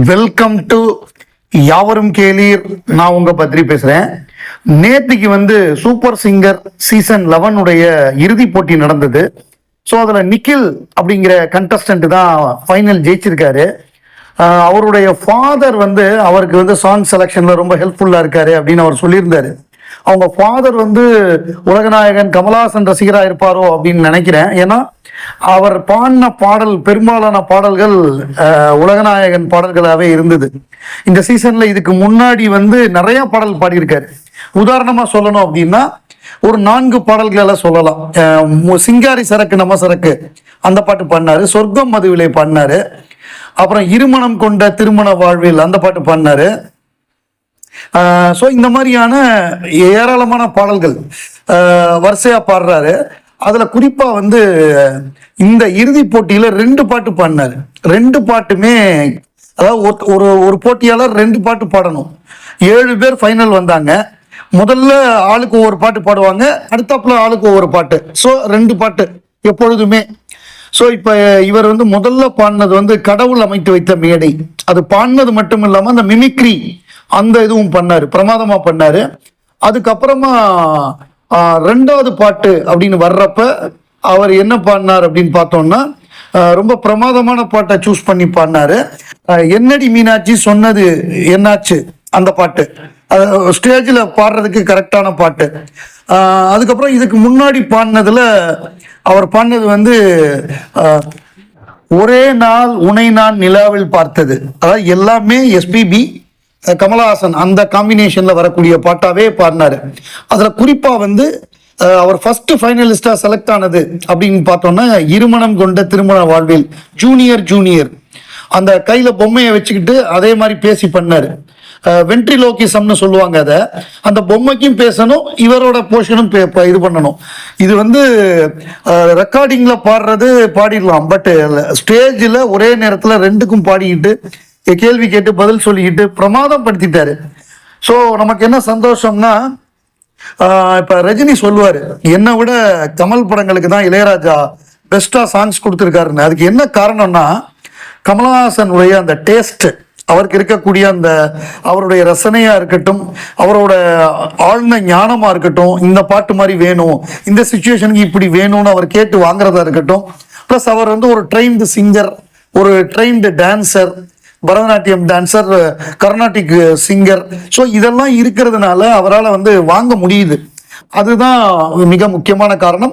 Welcome to யாவரும் கேளீர். நான் உங்க பத்ரி பேசுறேன். நேத்திக்கு சூப்பர் சிங்கர் சீசன் 11 உடைய இறுதி போட்டி நடந்தது. ஸோ அதுல நிக்கில் அப்படிங்கிற கண்டஸ்டன்ட் தான் ஃபைனல் ஜெயிச்சிருக்காரு. அவருடைய ஃபாதர் அவருக்கு சாங் செலெக்ஷன்ல ரொம்ப ஹெல்ப்ஃபுல்லா இருக்காரு அப்படின்னு அவர் சொல்லியிருந்தாரு. அவங்க ஃபாதர் உலகநாயகன் கமலஹாசன் ரசிகரா இருப்பாரோ அப்படின்னு நினைக்கிறேன். ஏன்னா அவர் பாடின பாடல் பெரும்பாலான பாடல்கள் உலகநாயகன் பாடல்களாகவே இருந்தது. இந்த சீசன்ல இதுக்கு முன்னாடி நிறைய பாடல் பாடியிருக்காரு. உதாரணமா சொல்லணும் அப்படின்னா ஒரு 4 பாடல்களை சொல்லலாம். சிங்காரி சரக்கு நம்ம சரக்கு அந்த பாட்டு பாடினாரு. சொர்க்கம் மதுவிலை பாடினாரு. அப்புறம் இருமணம் கொண்ட திருமண வாழ்வில் அந்த பாட்டு பாடினாரு. ஸோ இந்த மாதிரியான ஏராளமான பாடல்கள் வரிசையா பாடுறாரு. அதுல குறிப்பா இந்த இறுதி போட்டியில 2 பாட்டு பாடினாரு. 2 பாட்டுமே, அதாவது ஒரு போட்டியாளர் 2 பாட்டு பாடணும். 7 பேர் ஃபைனல் வந்தாங்க. முதல்ல ஆளுக்கு ஒவ்வொரு பாட்டு பாடுவாங்க, அடுத்தாப்புல ஆளுக்கு ஒவ்வொரு பாட்டு. ஸோ 2 பாட்டு எப்பொழுதுமே. ஸோ இப்போ இவர் முதல்ல பாடினது கடவுள் அமைத்து வைத்த மேடை. அது பாடினது மட்டும் இல்லாமல் அந்த மிமிக்ரி அந்த இதுவும் பண்ணாரு, பிரமாதமா பண்ணாரு. அதுக்கப்புறமா 2வது பாட்டு அப்படின்னு வர்றப்ப அவர் என்ன பாடினார் அப்படின்னு பார்த்தோம்னா ரொம்ப பிரமாதமான பாட்டை சூஸ் பண்ணி பாடினாரு. என்னடி மீனாட்சி சொன்னது என்னாச்சு அந்த பாட்டு ஸ்டேஜில் பாடுறதுக்கு கரெக்டான பாட்டு. அதுக்கப்புறம் இதுக்கு முன்னாடி பாடினதுல அவர் பாடினது ஒரே நாள் உனை நான் நிலாவில் பார்த்தது. அதாவது எல்லாமே எஸ்பிபி கமலஹாசன் அந்த காம்பினேஷன்ல வரக்கூடிய பாட்டாவே பாடினாரு. அதுல குறிப்பா அவர் ஃபர்ஸ்ட் ஃபைனலிஸ்டா செலக்ட் ஆனது அப்படின்னு பார்த்தோம்னா இருமணம் கொண்ட திருமண வாழ்வில் ஜூனியர் அந்த கையில பொம்மையை வச்சுக்கிட்டு அதே மாதிரி பேசி பண்ணாரு. வென்ட்ரிலோகிசம்னு சொல்லுவாங்க. அதை அந்த பொம்மைக்கும் பேசணும், இவரோட போர்ஷனும் இது பண்ணணும். இது ரெக்கார்டிங்ல பாடுறது பாடிடலாம், பட் ஸ்டேஜில் ஒரே நேரத்தில் 2க்கும் பாடிக்கிட்டு கேள்வி கேட்டு பதில் சொல்லிக்கிட்டு பிரமாதம் படுத்திட்டாரு. ஸோ நமக்கு என்ன சந்தோஷம்னா, இப்ப ரஜினி சொல்லுவாரு என்னை விட கமல் படங்களுக்கு தான் இளையராஜா பெஸ்டா சாங்ஸ் கொடுத்துருக்காருன்னு. அதுக்கு என்ன காரணம்னா கமலஹாசனுடைய அந்த டேஸ்ட், அவருக்கு இருக்கக்கூடிய அந்த அவருடைய ரசனையா இருக்கட்டும், அவரோட ஆழ்ந்த ஞானமா இருக்கட்டும், இந்த பாட்டு மாதிரி வேணும், இந்த சிச்சுவேஷனுக்கு இப்படி வேணும்னு அவர் கேட்டு வாங்குறதா இருக்கட்டும். பிளஸ் அவர் ஒரு ட்ரெயின்டு சிங்கர், ஒரு trained dancer, Bharatanatyam dancer, Carnatic singer. So இதெல்லாம் இருக்கிறதுனால அவரால் வாங்க முடியுது. அதுதான் மிக முக்கியமான காரணம்.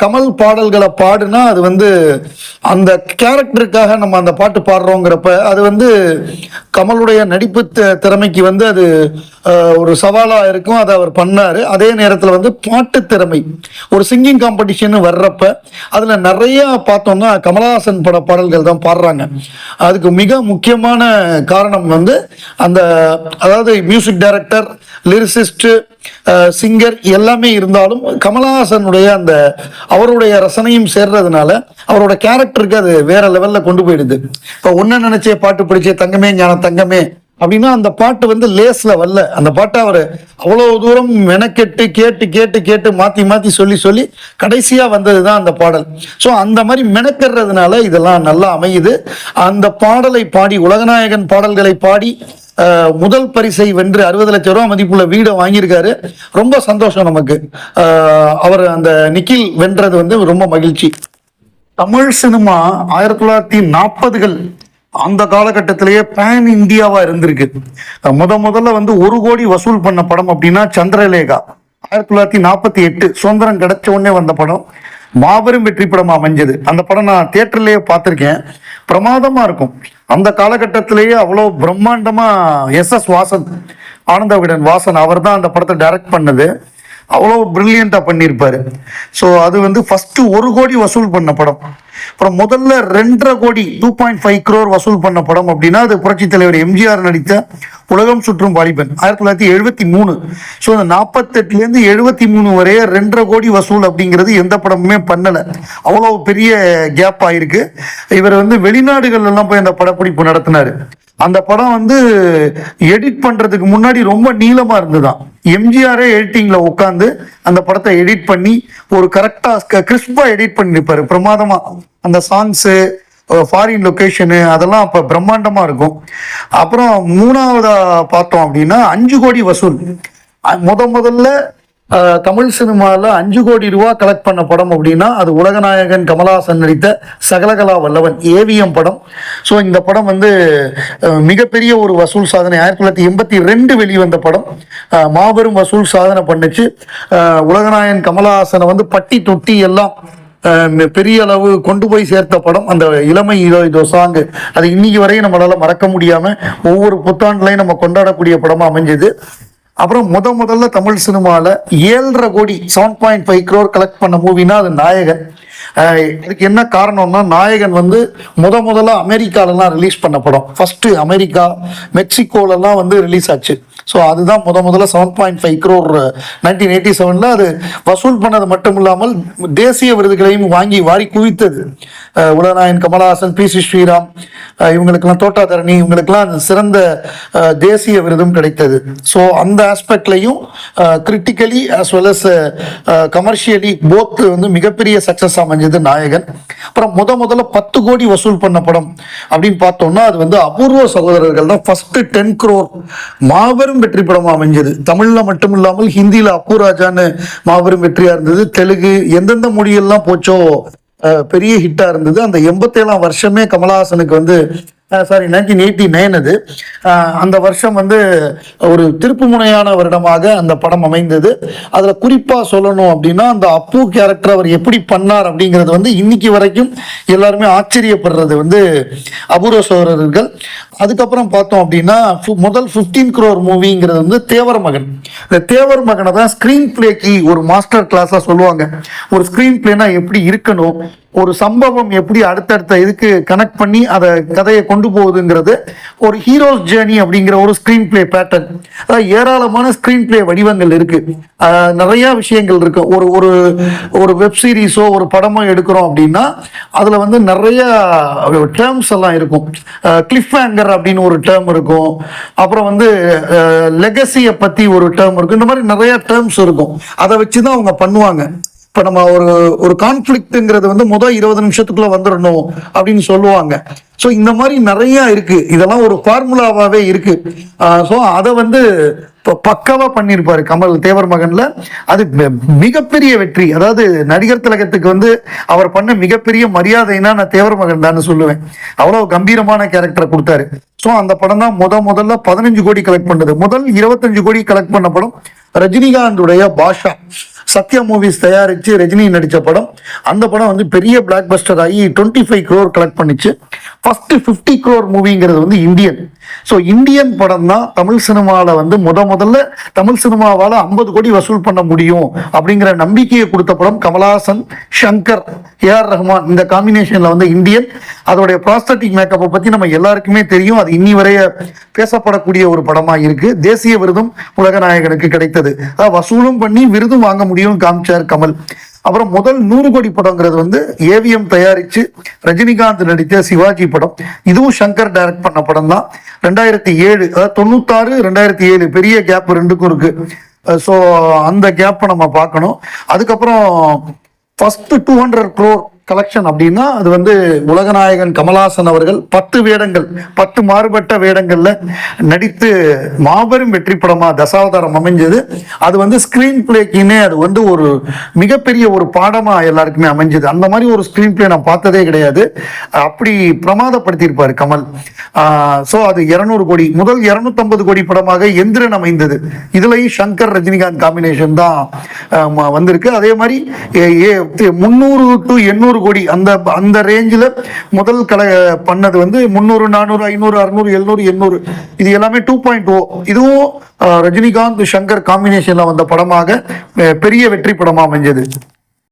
கமல் பாடல்களை பாடுனா அது அந்த கேரக்டருக்காக நம்ம அந்த பாட்டு பாடுறோங்கிறப்ப அது கமலுடைய நடிப்பு திறமைக்கு அது ஒரு சவாலா இருக்கும். அதை அவர் பண்ணாரு. அதே நேரத்தில் பாட்டு திறமை, ஒரு சிங்கிங் காம்படிஷன் வர்றப்ப அதுல நிறைய பார்த்தோம்னா கமலஹாசன் பட பாடல்கள் தான் பாடுறாங்க. அதுக்கு மிக முக்கியமான காரணம் அந்த, அதாவது மியூசிக் டைரக்டர், லிரிசிஸ்ட், சிங்கர் எல்லாமே இருந்தாலும் கமலஹாசனுடைய அந்த அவருடைய ரசனையும் சேர்றதுனால அவரோட கேரக்டருக்கு அது வேற லெவல்ல கொண்டு போயிடுது. இப்போ ஒன்ன நினைச்சே பாட்டு பிடிச்சே தங்கமே ஞான தங்கமே அப்படின்னா அந்த பாட்டு லேஸ்ல வரல. அந்த பாட்டை அவர் அவ்வளவு தூரம் மெனக்கெட்டு கேட்டு கேட்டு கேட்டு மாத்தி மாத்தி சொல்லி கடைசியா வந்ததுதான் அந்த பாடல். ஸோ அந்த மாதிரி மெனக்கெறதுனால இதெல்லாம் நல்லா அமையுது. அந்த பாடலை பாடி, உலகநாயகன் பாடல்களை பாடி முதல் பரிசை வென்று 60 லட்சம் ரூபாய் மதிப்புள்ள வீடை வாங்கியிருக்காரு. ரொம்ப சந்தோஷம் நமக்கு. அவர் அந்த நிக்கில் வென்றது ரொம்ப மகிழ்ச்சி. தமிழ் சினிமா 1940கள் அந்த காலகட்டத்திலேயே பேன் இந்தியாவா இருந்திருக்கு. முதல்ல 1 கோடி வசூல் பண்ண படம் அப்படின்னா சந்திரலேகா 1948 சுதந்திரம் கிடைச்ச உடனே வந்த படம். மாபெரும் வெற்றி படமா அமைஞ்சது. அந்த படம் நான் தியேட்டர்லயே பார்த்திருக்கேன். பிரமாதமா இருக்கும். அந்த காலகட்டத்திலேயே அவ்வளவு பிரம்மாண்டமா எஸ் வாசன், ஆனந்த விகடன் வாசன், அவர் தான் அந்த படத்தை டைரக்ட் பண்ணது. அவ்வளோ பிரில்லியண்டா பண்ணியிருப்பாரு. ஸோ அது ஃபர்ஸ்ட் 1 கோடி வசூல் பண்ண படம். அப்புறம் முதல்ல 2.5 கோடி 2.5 crore வசூல் பண்ண படம் அப்படின்னா அது புரட்சி தலைவர் எம்ஜிஆர் நடித்த உலகம் சுற்றும் வாலிபன் 1973. ஸோ அந்த 48லேருந்து 73 வரைய 2.5 கோடி வசூல் அப்படிங்கிறது எந்த படமுமே பண்ணலை. அவ்வளோ பெரிய கேப் ஆயிருக்கு. இவர் வெளிநாடுகள் எல்லாம் போய் அந்த படப்பிடிப்பு நடத்தினாரு. அந்த படம் எடிட் பண்றதுக்கு முன்னாடி ரொம்ப நீளமா இருந்துதான். எம்ஜிஆரே எடிட்டிங்ல உட்காந்து அந்த படத்தை எடிட் பண்ணி ஒரு கரெக்டா கிறிஸ்பா எடிட் பண்ணிருப்பாரு. பிரமாதமா அந்த சாங்ஸ், ஃபாரின் லொக்கேஷனு அதெல்லாம் அப்போ பிரம்மாண்டமாக இருக்கும். அப்புறம் மூணாவதா பார்த்தோம் அப்படின்னா 5 கோடி வசூல். முதல்ல தமிழ் சினிமாவில் 5 கோடி ரூபா கலெக்ட் பண்ண படம் அப்படின்னா அது உலகநாயகன் கமலஹாசன் நடித்த சகலகலா வல்லவன் ஏவிஎம் படம். ஸோ இந்த படம் வந்து மிகப்பெரிய ஒரு வசூல் சாதனை. 1982 வெளிவந்த படம் மாபெரும் வசூல் சாதனை பண்ணுச்சு. உலகநாயகன் கமலஹாசனை வந்து பட்டி தொட்டி எல்லாம் பெரிய அளவு கொண்டு போய் சேர்த்த படம் அந்த இளமை இதோ சாங்கு. அது இன்னைக்கு வரையும் நம்மளால மறக்க முடியாம ஒவ்வொரு புத்தாண்டுலையும் நம்ம கொண்டாடக்கூடிய படமா அமைஞ்சது. அப்புறம் முதல்ல தமிழ் சினிமாவில் 7.5 கோடி 7.5 crore கலெக்ட் பண்ண மூவினா அது நாயகன். இதுக்கு என்ன காரணம்னா நாயகன் வந்து முதல்ல அமெரிக்காலலாம் ரிலீஸ் பண்ண படம். ஃபர்ஸ்ட் அமெரிக்கா மெக்சிகோலலாம் வந்து ரிலீஸ் ஆச்சு. ஸோ அதுதான் முதல்ல 7.5 crore 1987 அது வசூல் பண்ணது மட்டும் இல்லாமல் தேசிய விருதுகளையும் வாங்கி வாரி குவித்தது. உலகநாயகன் கமலஹாசன், பி.சி. ஸ்ரீராம், இவங்களுக்கெல்லாம் தோட்டாதரணி, இவங்களுக்கெல்லாம் சிறந்த தேசிய விருதும் கிடைத்தது. ஸோ அந்த ஆஸ்பெக்ட்லையும் critically as well as commercially both வந்து மிகப்பெரிய சக்சஸ் அமைஞ்சது நாயகன். அப்புறம் முதல்ல 10 கோடி வசூல் பண்ண படம் அப்படின்னு பார்த்தோம்னா அது வந்து அபூர்வ சகோதரர்கள் தான். ஃபர்ஸ்ட் 10 crore மாபெரும் வெற்றி படமா அமைஞ்சது. தமிழ்ல மட்டும் இல்லாமல் ஹிந்தியில அப்பு ராஜான்னு மாபெரும் வெற்றியா இருந்தது. தெலுங்கு எந்தெந்த மொழியெல்லாம் போச்சோ பெரிய ஹிட்டா இருந்தது. அந்த 87ஆம் வருஷமே கமலஹாசனுக்கு வந்து 1989 அது அந்த வருஷம் வந்து ஒரு திருப்புமுனையான வருடமாக அந்த படம் அமைந்தது. அதுல குறிப்பா சொல்லணும் அப்படின்னா அந்த அப்பு கேரக்டர் அவர் எப்படி பண்ணார் அப்படிங்கிறது வந்து இன்னைக்கு வரைக்கும் எல்லாருமே ஆச்சரியப்படுறது வந்து அபூர்வ சகோதரர்கள். அதுக்கப்புறம் பார்த்தோம் அப்படின்னா முதல் 15 crore மூவிங்கிறது வந்து தேவர் மகன். இந்த தேவர் மகனை தான் ஸ்கிரீன் பிளேக்கு ஒரு மாஸ்டர் கிளாஸா சொல்லுவாங்க. ஒரு ஸ்கிரீன் பிளேனா எப்படி இருக்கணும், ஒரு சம்பவம் எப்படி அடுத்தடுத்த இதுக்கு கனெக்ட் பண்ணி அதை கதையை கொண்டு போகுதுங்கிறது ஒரு ஹீரோஸ் ஜேர்னி அப்படிங்கிற ஒரு ஸ்கிரீன் பிளே பேட்டர்ன். அதாவது ஏராளமான ஸ்கிரீன் பிளே வடிவங்கள் இருக்கு, நிறைய விஷயங்கள் இருக்கு. ஒரு ஒரு ஒரு வெப் சீரிஸோ ஒரு படமோ எடுக்கிறோம் அப்படின்னா அதுல வந்து நிறைய டேர்ம்ஸ் எல்லாம் இருக்கும். கிளிஃப் ஹேங்கர் அப்படின்னு ஒரு டேர்ம் இருக்கும். அப்புறம் வந்து லெகசியை பத்தி ஒரு டேர்ம் இருக்கும். இந்த மாதிரி நிறைய டேர்ம்ஸ் இருக்கும். அதை வச்சுதான் அவங்க பண்ணுவாங்க. இப்போ நம்ம ஒரு கான்ஃப்ளிக்ட்ங்கிறது வந்து 20 நிமிஷத்துக்குள்ள வந்துடணும் அப்படின்னு சொல்லுவாங்க. ஸோ இந்த மாதிரி நிறைய இருக்கு. இதெல்லாம் ஒரு ஃபார்முலாவாகவே இருக்கு. ஸோ அதை வந்து இப்போ பக்காவா பண்ணியிருப்பாரு கமல் தேவர் மகன்ல. அது மிகப்பெரிய வெற்றி. அதாவது நடிகர் திலகத்துக்கு வந்து அவர் பண்ண மிகப்பெரிய மரியாதைனா நான் தேவர் மகன் தான் சொல்லுவேன். அவ்வளவு கம்பீரமான கேரக்டரை கொடுத்தாரு. ஸோ அந்த படம் தான் முதல்ல 15 கோடி கலெக்ட் பண்ணது. முதல் 25 கோடி கலெக்ட் பண்ண படம் ரஜினிகாந்துடைய பாஷா. சத்யா மூவிஸ் தயாரிச்சு ரஜினி நடிச்ச படம். அந்த படம் வந்து பெரிய பிளாக் பஸ்டர் ஆகி 25 crore கலெக்ட் பண்ணிச்சு. ஃபர்ஸ்ட் 50 crore மூவிங்கிறது வந்து இந்தியன். ஸோ இந்தியன் படம் தான் தமிழ் சினிமாவில் வந்து முதல்ல தமிழ் சினிமாவால் 50 கோடி வசூல் பண்ண முடியும் அப்படிங்கிற நம்பிக்கையை கொடுத்த படம். கமலஹாசன், சங்கர், ஏஆர் ரஹ்மான் இந்த காம்பினேஷன்ல வந்து இந்தியன். அதோடைய ப்ராஸ்தட்டிக் மேக்கப்பை பத்தி நம்ம எல்லாருக்குமே தெரியும். அது இன்னி வரைய பேசப்படக்கூடிய ஒரு படமா இருக்கு. தேசிய விருதும் உலகநாயகனுக்கு கிடைத்தது. வசூலும் பண்ணி விருதும் வாங்க முடியும் காமிச்சார் கமல். அப்புறம் முதல் 100 கோடி படங்கிறது வந்து ஏவிஎம் தயாரிச்சு ரஜினிகாந்த் நடித்த சிவாஜி படம். இதுவும் சங்கர் டைரக்ட் பண்ண படம் தான். 2007 அதாவது 96 2007 பெரிய கேப் ரெண்டுக்கும் இருக்கு. ஸோ அந்த கேப்பை நம்ம பார்க்கணும். அதுக்கப்புறம் ஃபர்ஸ்ட் 200 crore கலெக்ஷன் அப்படின்னா அது வந்து உலகநாயகன் கமலஹாசன் அவர்கள் 10 வேடங்கள் 10 மாறுபட்ட வேடங்கள்ல நடித்து மாபெரும் வெற்றி படமா தசாவதாரம் அமைஞ்சது. அது வந்து ஸ்கிரீன் பிளேக்குன்னே அது வந்து ஒரு மிகப்பெரிய ஒரு பாடமா எல்லாருக்குமே அமைஞ்சது. அந்த மாதிரி ஒரு ஸ்கிரீன் பிளே நான் பார்த்ததே கிடையாது. அப்படி பிரமாதப்படுத்தியிருப்பாரு கமல். ஸோ அது 200 கோடி. முதல் 250 கோடி படமாக எந்திரன் அமைந்தது. இதுலயும் சங்கர் ரஜினிகாந்த் காம்பினேஷன் தான் வந்திருக்கு. அதே மாதிரி 300 to 800 கோடி அந்த ரேஞ்சில் முதல் பண்ணது வந்து 300 400 500 600 700 800 இது எல்லாமே 2.0. இதுவும் ரஜினிகாந்த் சங்கர் காம்பினேஷன்ல வந்த படமாக பெரிய வெற்றி படமா அமைஞ்சது.